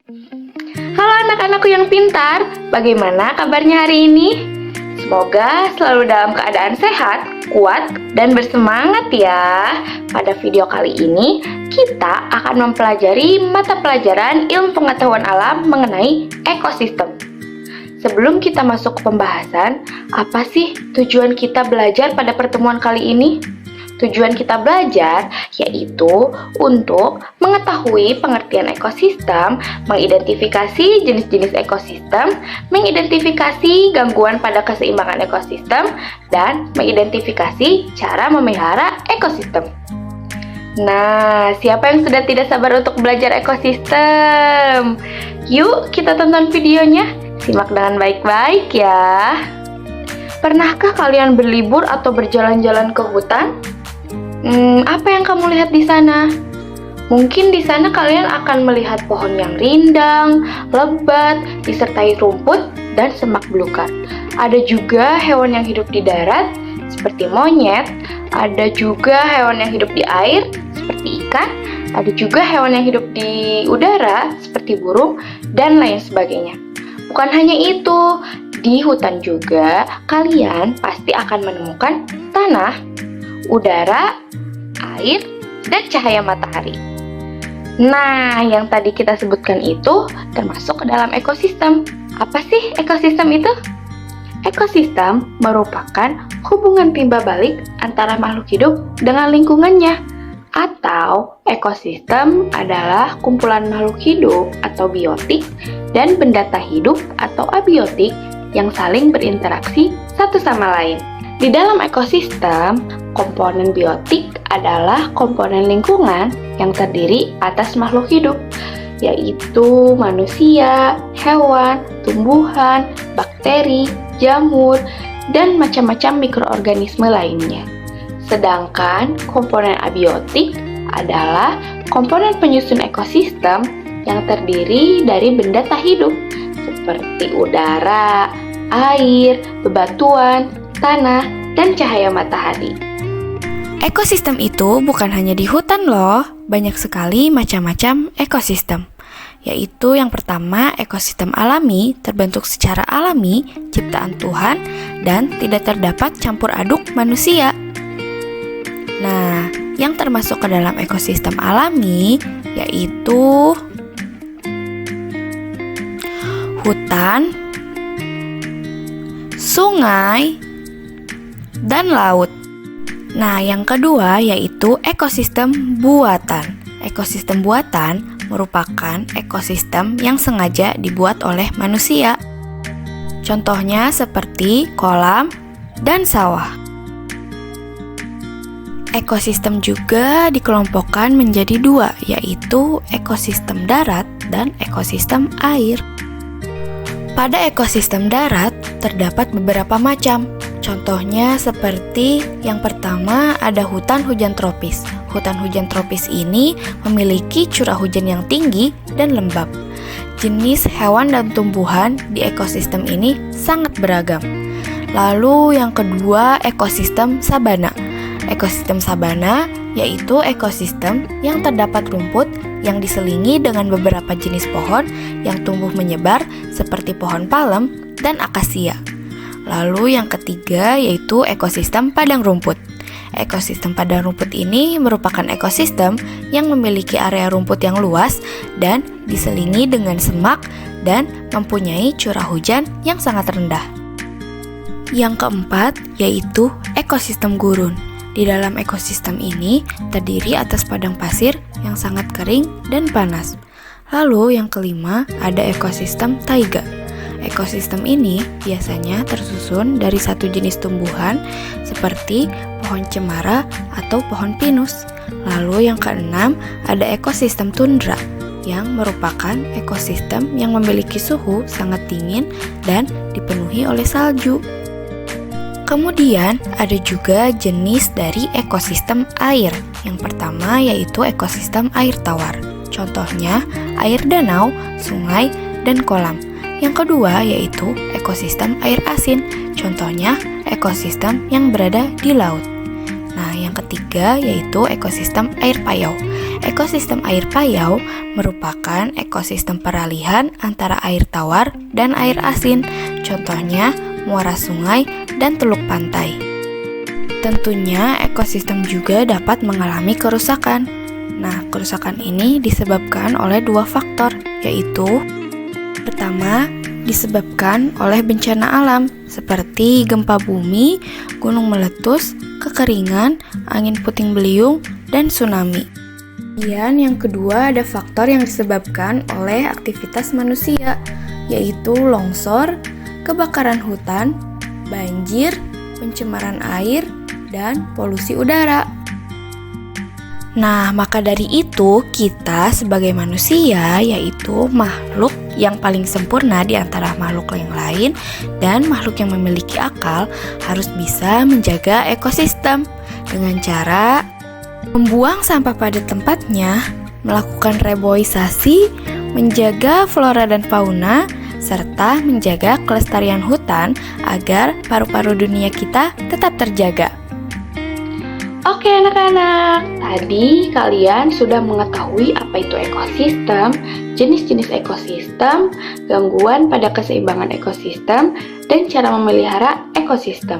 Halo anak-anakku yang pintar, bagaimana kabarnya hari ini? Semoga selalu dalam keadaan sehat, kuat, dan bersemangat ya. Pada video kali ini, kita akan mempelajari mata pelajaran ilmu pengetahuan alam mengenai ekosistem. Sebelum kita masuk ke pembahasan, apa sih tujuan kita belajar pada pertemuan kali ini? Tujuan kita belajar yaitu untuk mengetahui pengertian ekosistem, mengidentifikasi jenis-jenis ekosistem, mengidentifikasi gangguan pada keseimbangan ekosistem, dan mengidentifikasi cara memelihara ekosistem. Nah, siapa yang sudah tidak sabar untuk belajar ekosistem? Yuk kita tonton videonya, simak dengan baik-baik ya. Pernahkah kalian berlibur atau berjalan-jalan ke hutan? Apa yang kamu lihat di sana? Mungkin di sana kalian akan melihat pohon yang rindang, lebat, disertai rumput dan semak belukar. Ada juga hewan yang hidup di darat, seperti monyet. Ada juga hewan yang hidup di air, seperti ikan. Ada juga hewan yang hidup di udara, seperti burung, dan lain sebagainya. Bukan hanya itu, di hutan juga kalian pasti akan menemukan tanah, udara, air, dan cahaya matahari. Nah, yang tadi kita sebutkan itu termasuk ke dalam ekosistem. Apa sih ekosistem itu? Ekosistem merupakan hubungan timba balik antara makhluk hidup dengan lingkungannya. Atau ekosistem adalah kumpulan makhluk hidup atau biotik dan benda tak hidup atau abiotik yang saling berinteraksi satu sama lain. Di dalam ekosistem, komponen biotik adalah komponen lingkungan yang terdiri atas makhluk hidup, yaitu manusia, hewan, tumbuhan, bakteri, jamur, dan macam-macam mikroorganisme lainnya. Sedangkan komponen abiotik adalah komponen penyusun ekosistem yang terdiri dari benda tak hidup, seperti udara, air, bebatuan, tanah, dan cahaya matahari. Ekosistem itu bukan hanya di hutan loh, banyak sekali macam-macam ekosistem. Yaitu yang pertama, ekosistem alami terbentuk secara alami, ciptaan Tuhan, dan tidak terdapat campur aduk manusia. Nah, yang termasuk ke dalam ekosistem alami yaitu hutan, sungai, dan laut. Nah, yang kedua yaitu ekosistem buatan. Ekosistem buatan merupakan ekosistem yang sengaja dibuat oleh manusia. Contohnya seperti kolam dan sawah. Ekosistem juga dikelompokkan menjadi dua, yaitu ekosistem darat dan ekosistem air. Pada ekosistem darat terdapat beberapa macam. Contohnya seperti yang pertama ada hutan hujan tropis. Hutan hujan tropis ini memiliki curah hujan yang tinggi dan lembab. Jenis hewan dan tumbuhan di ekosistem ini sangat beragam. Lalu yang kedua ekosistem sabana. Ekosistem sabana yaitu ekosistem yang terdapat rumput yang diselingi dengan beberapa jenis pohon yang tumbuh menyebar seperti pohon palem dan akasia. Lalu yang ketiga yaitu ekosistem padang rumput. Ekosistem padang rumput ini merupakan ekosistem yang memiliki area rumput yang luas dan diselingi dengan semak dan mempunyai curah hujan yang sangat rendah. Yang keempat yaitu ekosistem gurun. Di dalam ekosistem ini terdiri atas padang pasir yang sangat kering dan panas. Lalu yang kelima ada ekosistem taiga. Ekosistem ini biasanya tersusun dari satu jenis tumbuhan seperti pohon cemara atau pohon pinus. Lalu yang keenam ada ekosistem tundra yang merupakan ekosistem yang memiliki suhu sangat dingin dan dipenuhi oleh salju. Kemudian ada juga jenis dari ekosistem air. Yang pertama yaitu ekosistem air tawar. Contohnya air danau, sungai, dan kolam. Yang kedua yaitu ekosistem air asin. Contohnya ekosistem yang berada di laut. Nah, yang ketiga yaitu ekosistem air payau. ekosistem air payau merupakan ekosistem peralihan antara air tawar dan air asin, contohnya muara sungai dan teluk pantai. Tentunya ekosistem juga dapat mengalami kerusakan. Nah, kerusakan ini disebabkan oleh dua faktor, yaitu pertama, disebabkan oleh bencana alam seperti gempa bumi, gunung meletus, kekeringan, angin puting beliung, dan tsunami. Kemudian yang kedua ada faktor yang disebabkan oleh aktivitas manusia, yaitu longsor, kebakaran hutan, banjir, pencemaran air, dan polusi udara. Nah, maka dari itu kita sebagai manusia yaitu makhluk yang paling sempurna di antara makhluk yang lain dan makhluk yang memiliki akal harus bisa menjaga ekosistem dengan cara membuang sampah pada tempatnya, melakukan reboisasi, menjaga flora dan fauna, serta menjaga kelestarian hutan agar paru-paru dunia kita tetap terjaga. Oke anak-anak, tadi kalian sudah mengetahui apa itu ekosistem, jenis-jenis ekosistem, gangguan pada keseimbangan ekosistem, dan cara memelihara ekosistem.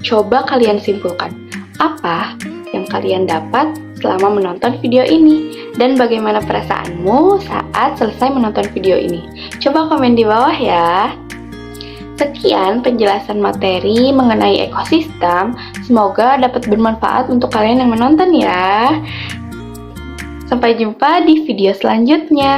Coba kalian simpulkan, apa yang kalian dapat selama menonton video ini? Dan bagaimana perasaanmu saat selesai menonton video ini? Coba komen di bawah ya. Sekian penjelasan materi mengenai ekosistem. Semoga dapat bermanfaat untuk kalian yang menonton ya. Sampai jumpa di video selanjutnya.